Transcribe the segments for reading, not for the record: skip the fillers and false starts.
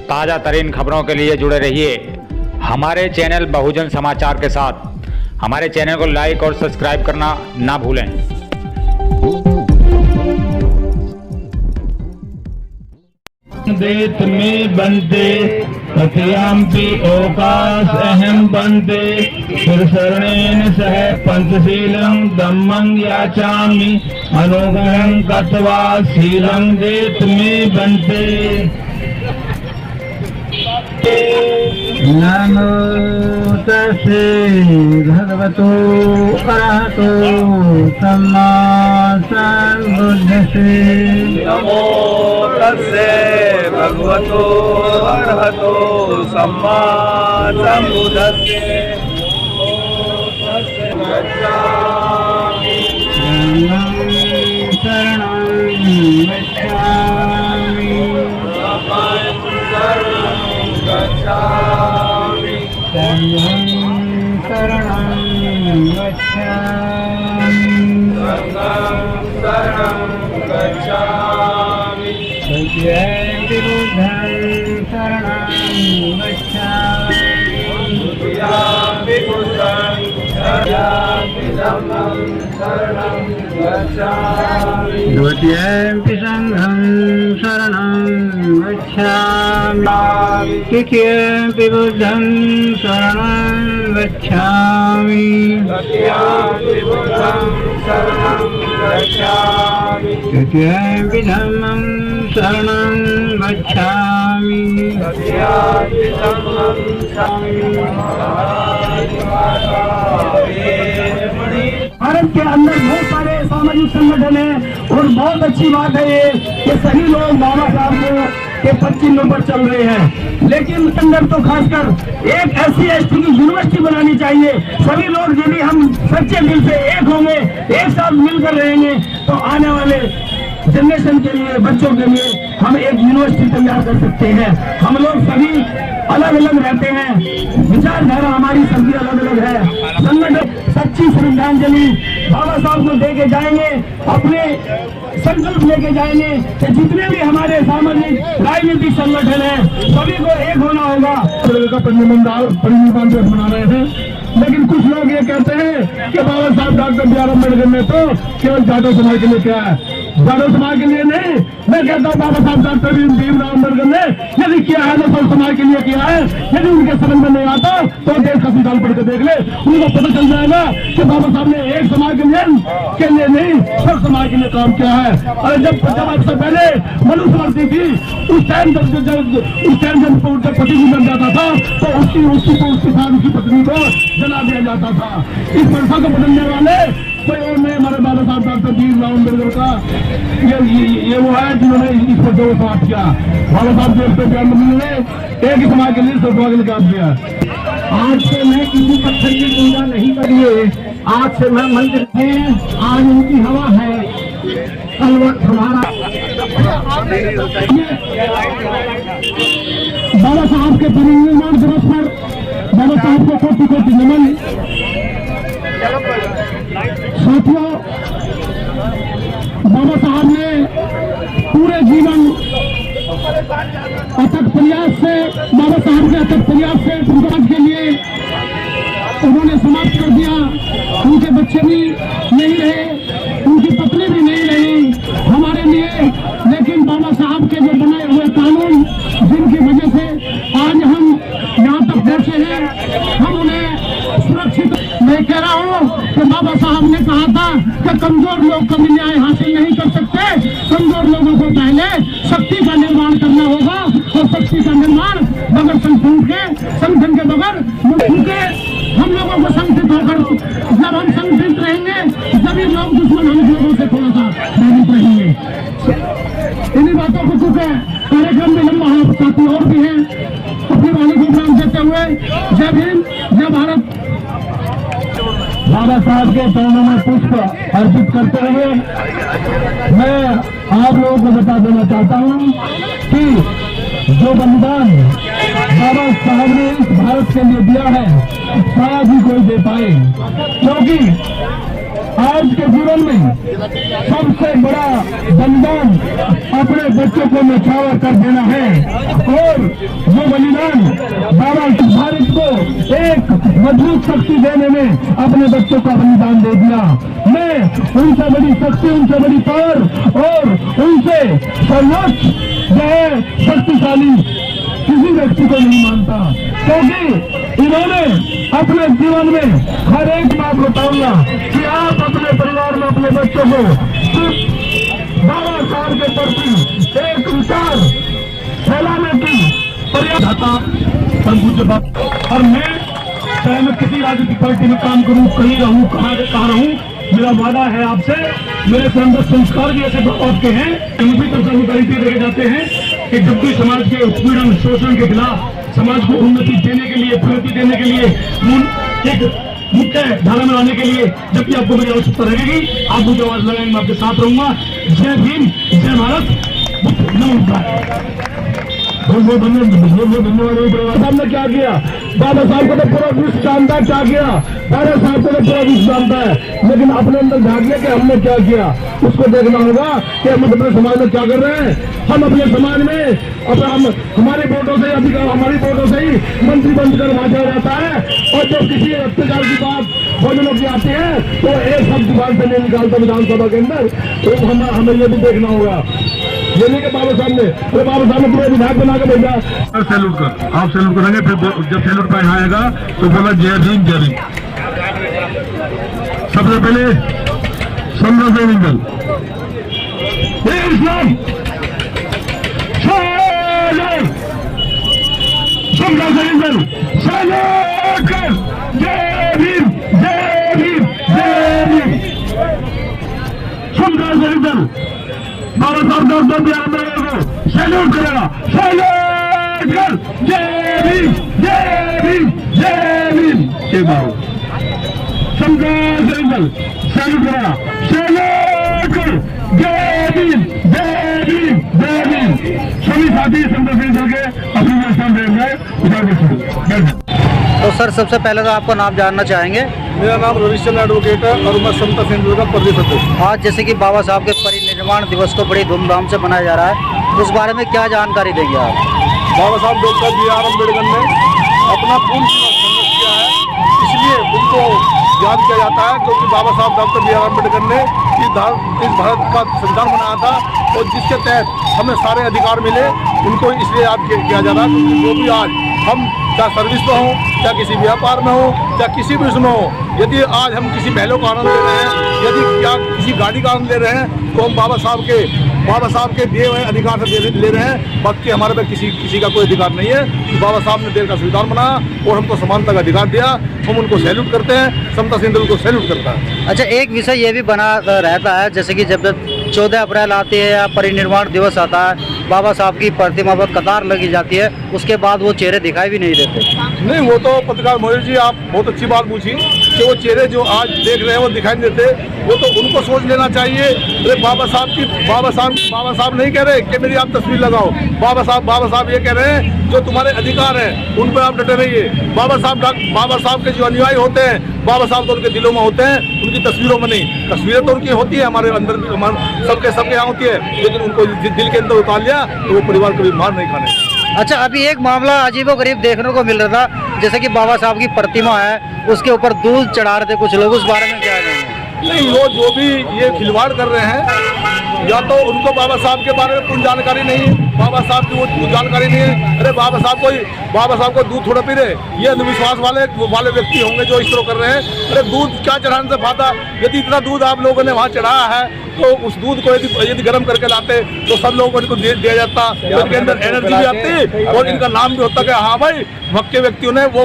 ताज़ा तरीन खबरों के लिए जुड़े रहिए हमारे चैनल बहुजन समाचार के साथ। हमारे चैनल को लाइक और सब्सक्राइब करना ना भूलें। देत में बनते कथयाम्पि ओकाश अहम बनते फिर शरणेन सह पंचशीलं धम्मं याचामि अनुग्रहं कत्वा शीलं देत में बनते। नमो तस्से भगवतो अरहतो सम्मा सम्बुद्धस्से। नमो तस्से भगवतो अरहतो सम्मा सम्बुद्धस्से। शरणं शरणं गच्छामि। बुद्धं शरणं गच्छामि। द्वितीयंपि संघं शरणं गच्छामि। तृतीयंपि बुद्धं शरणं गच्छामि। तृतीयंपि धम्मं शरणं गच्छामि। भारत के अंदर बहुत सारे सामाजिक संगठन हैं और बहुत अच्छी बात है ये कि सभी लोग बाबा साहब के 25 नंबर चल रहे हैं। लेकिन संगठन तो खासकर एक SC/ST की यूनिवर्सिटी बनानी चाहिए। सभी लोग यदि हम सच्चे दिल से एक होंगे, एक साथ मिलकर रहेंगे तो आने वाले जनरेशन के लिए, बच्चों के लिए हम एक यूनिवर्सिटी तैयार कर सकते हैं। हम लोग सभी अलग अलग रहते हैं, विचारधारा हमारी सबकी अलग अलग है। संगठन सच्ची श्रद्धांजलि बाबा साहब को दे के जाएंगे, अपने संकल्प लेके जाएंगे कि जितने भी हमारे सामाजिक राजनीतिक संगठन है सभी को एक होना होगा। का परिनिर्माण दिवस मना रहे थे, लेकिन कुछ लोग ये कहते हैं कि बाबा साहब डॉक्टर बी आर अम्बेडकर ने तो केवल जाटव समाज के लिए किया है, जाटव समाज के लिए नहीं। मैं कहता हूँ बाबा साहब डॉक्टर भीमराव अम्बेडकर ने यदि किया है तो सब समाज के लिए किया है। यदि उनके समझ में नहीं आता तो देश का संविधान पढ़ के देख ले, उनको पता चल जाएगा कि बाबा साहब ने एक समाज के लिए नहीं सब समाज के लिए काम किया है। और जब 50 वर्ष पहले मनुस्मृति थी, उस टाइम जब पति गुजर जाता था तो उसकी पत्नी को जला दिया जाता था। इस प्रथा को बदलने वाले कोई और नहीं, हमारे बाबा साहब डॉक्टर भीमराव अम्बेडकर का ये वो है जिन्होंने इस पर जो समाप्त किया। बाबा साहब देश पे जन्म ने एक ही समाज के लिए सब समाज के लिए काम किया। आज से मैं किसी पत्थर की पूजा नहीं करिए, आज से मैं मंदिर में, आज उनकी हवा है, कल वक्त हमारा। बाबा साहब के परिनिर्माण दिवस पर बाबा साहब को कोटि कोटि नमन। साथियों, बाबा साहब ने पूरे जीवन अथक प्रयास से, बाबा साहब के अथक प्रयास से समाज के लिए उन्होंने समाप्त कर दिया। उनके बच्चे भी नहीं रहे, उनकी पत्नी भी नहीं रही हमारे लिए। लेकिन बाबा साहब के जो बनाए हुए कानून, जिनकी वजह से आज हम यहाँ तक पहुँचे हैं, हम उन्हें सुरक्षित। मैं कह रहा हूँ कि बाबा साहब ने कहा था कि कमजोर लोग कभी न्याय हासिल नहीं कर सकते। कमजोर लोगों को पहले शक्ति का निर्माण करना होगा, और शक्ति का निर्माण बगैर संगठन के बगैर क्योंकि हम लोगों को संगठित होकर, जब हम संगठित रहेंगे तभी लोग दुश्मन हम लोगों से थोड़ा सा प्रेरित रहेंगे। इन्हीं बातों को चुके कार्यक्रम में लंबा है, साथी और भी हैं। अपनी वाणी को प्राप्त देते हुए जय भीम, जय भारत। बाबा साहब के चरणों में पुष्प अर्पित करते हुए मैं आप लोगों को बता देना चाहता हूँ कि जो बलिदान बाबा साहब ने इस भारत के लिए दिया है शायद ही कोई दे पाए, क्योंकि आज के जीवन में सबसे बड़ा बलिदान अपने बच्चों को नछावर कर देना है और वो बलिदान बाबा भारत को एक मजबूत शक्ति देने में अपने बच्चों का बलिदान दे दिया। मैं उनसे बड़ी शक्ति, उनसे बड़ी पावर और उनसे सर्वोच्च जो है शक्तिशाली किसी व्यक्ति को नहीं मानता, क्योंकि इन्होंने अपने जीवन में हर एक बात बताऊंगा कि आप अपने परिवार में अपने बच्चों को बाबा साहब के प्रति एक विचार फैलाने की प्रयास और मैं चाहे मैं किसी राजनीतिक पार्टी में काम करूं, कहीं रहूं, कहाँ रहूं, मेरा वादा है आपसे, मेरे से अंदर संस्कार भी ऐसे आपके हैं, उनकी तरफ से गारंटी देके जाते हैं कि जब भी समाज के उत्पीड़न शोषण के खिलाफ समाज को उन्नति देने के लिए, प्रगति देने के लिए, एक मुख्य धारा में लाने के लिए जब भी आपको मेरी आवश्यकता रहेगी, आप मुझे आवाज लगाएंगे, मैं आपके साथ रहूंगा। जय भीम, जय भारत, नमस्कार। बहुत बहुत धन्यवाद। साहब ने क्या किया, बाबा साहब को तो पूरा विश्व जानता है क्या किया, बाबा साहब को तो पूरा विश्व जानता है, लेकिन अपने अंदर झाँक लिया कि हमने क्या किया, उसको देखना होगा कि हम अपने समाज में क्या कर रहे हैं। हम अपने समाज में हम हमारे वोटों से हमारी वोटों से ही मंत्री बनकर बांटा जाता है, और जब किसी अत्याचार की बात भोजनों की आती है तो एक शब्द जुबान से नहीं निकालता विधानसभा के अंदर, तो हमें ये भी देखना होगा। ये नहीं कि बाबा साहब ने पूरे विधायक बना के भेजा। सैल्यूट कर, आप सैल्यूट करेंगे, फिर जब सैल्यूट पर आएगा तो बोला जय भीम जय भीम। सबसे पहले संघर्ष मंगल जय भीम जय भीम जय भीम। बाबा साहब डॉक्टर बी आर अम्बेडकर को सैल्यूट करेगा, सैल्यूट कर, जय भीम जय भीम जय भीम। एक बार सैल्यूट करेगा, सैल्यूट कर, जय भीम जय भीम जय भीम। सभी साथी संघर्ष के अपने स्थान देंगे। तो सर सबसे पहले तो आपका नाम जानना चाहेंगे। मेरा नाम रविशंकर एडवोकेट है और मैं समता सेंटर का प्रदेश अध्यक्ष। आज जैसे कि बाबा साहब के परिनिर्वाण दिवस को बड़ी धूमधाम से मनाया जा रहा है, उस बारे में क्या जानकारी देंगे आप? बाबा साहब डॉक्टर बी आर अम्बेडकर ने अपना पूर्ण संघर्ष किया है, इसलिए उनको याद किया जाता है, क्योंकि बाबा साहब डॉक्टर बी आर अम्बेडकर ने इस भारत का संविधान बनाया था और जिसके तहत हमें सारे अधिकार मिले, उनको इसलिए याद किया जा रहा है। क्योंकि जो भी आज हम क्या सर्विस में हो, क्या किसी व्यापार में हो, क्या किसी भी उसमें हो, यदि आज हम किसी महलों का आनंद ले रहे हैं, यदि क्या किसी गाड़ी का आनंद ले रहे हैं, तो हम बाबा साहब के दिए हुए अधिकार से ले रहे हैं। बाकी हमारे पे किसी का कोई अधिकार नहीं है। बाबा साहब ने देश का संविधान बनाया और हमको समानता का अधिकार दिया, हम उनको सैल्यूट करते हैं, समता सेंटर को सैल्यूट करता है। अच्छा, एक विषय ये भी बना रहता है, जैसे कि जब 14 अप्रैल आती है या परिनिर्वाण दिवस आता है, बाबा साहब की प्रतिमा पर कतार लगी जाती है, उसके बाद वो चेहरे दिखाई भी नहीं देते। नहीं, वो तो पत्रकार मोहित जी आप बहुत अच्छी बात पूछी कि वो चेहरे जो आज देख रहे हैं वो दिखाई नहीं देते, वो तो उनको सोच लेना चाहिए। अरे बाबा साहब नहीं कह रहे कि मेरी आप तस्वीर लगाओ, बाबा साहब ये कह रहे हैं जो तुम्हारे अधिकार हैं उन पर आप डटे रहिए। बाबा साहब के जो अनुयायी होते हैं, बाबा साहब तो उनके दिलों में होते हैं, उनकी तस्वीरों में नहीं। तस्वीरें तो उनकी होती है, हमारे अंदर भी, सबके यहाँ होती है, लेकिन उनको दिल के अंदर उतार लिया तो वो परिवार कभी मार नहीं खाने। अच्छा, अभी एक मामला अजीबोगरीब देखने को मिल रहा था, जैसे कि बाबा साहब की प्रतिमा है, उसके ऊपर दूध चढ़ा रहे थे कुछ लोग, उस बारे में क्या कहेंगे? नहीं, वो जो भी ये खिलवाड़ कर रहे हैं, या तो उनको बाबा साहब के बारे में पूर्ण जानकारी नहीं है, बाबा साहब की वो जानकारी नहीं है। अरे बाबा साहब को दूध थोड़ा पी रहे, ये अंधविश्वास वाले व्यक्ति होंगे जो इस तरह कर रहे हैं। अरे दूध क्या चढ़ाने से फायदा? यदि इतना दूध आप लोगों ने वहाँ चढ़ाया है तो उस दूध को यदि गर्म करके लाते तो सब लोगों को इनको दिया जाता, तो इनके अंदर एनर्जी भी आती और इनका नाम भी होता कि हाँ भाई भक्के व्यक्तियों ने वो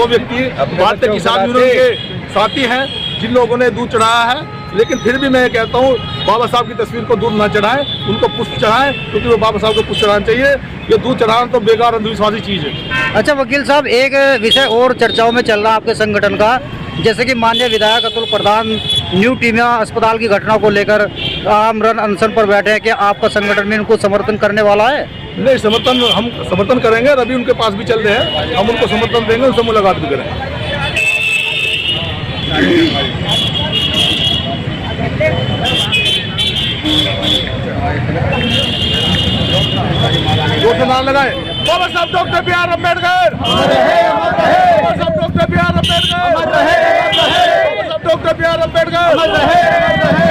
व्यक्ति भारतीय किसान यूनियन के साथी हैं जिन लोगों ने दूध चढ़ाया है। लेकिन फिर भी मैं कहता हूँ बाबा साहब की तस्वीर को दूध ना चढ़ाएं, उनको पुष्प चढ़ाएं, क्योंकि वो बाबा साहब को पुष्प चढ़ाना चाहिए। ये दूध चढ़ाना तो बेकार अंधविश्वासी चीज़ है। अच्छा वकील साहब, एक विषय और चर्चाओं में चल रहा है आपके संगठन का, जैसे कि माननीय विधायक अतुल प्रधान न्यू टीमिया अस्पताल की घटना को लेकर आमरण अनशन पर बैठे हैं, कि आपका संगठन में इनको समर्थन करने वाला है? नहीं, हम समर्थन करेंगे, अभी उनके पास भी चल रहे हैं, हम उनको समर्थन देंगे, उनसे मुलाकात भी करेंगे। जोर से नारा लगाए, बाबा साहब डॉक्टर बी आर अम्बेडकर, बाबा साहब डॉक्टर बी आर अम्बेडकर, बाबा साहब डॉक्टर बी आर अम्बेडकर।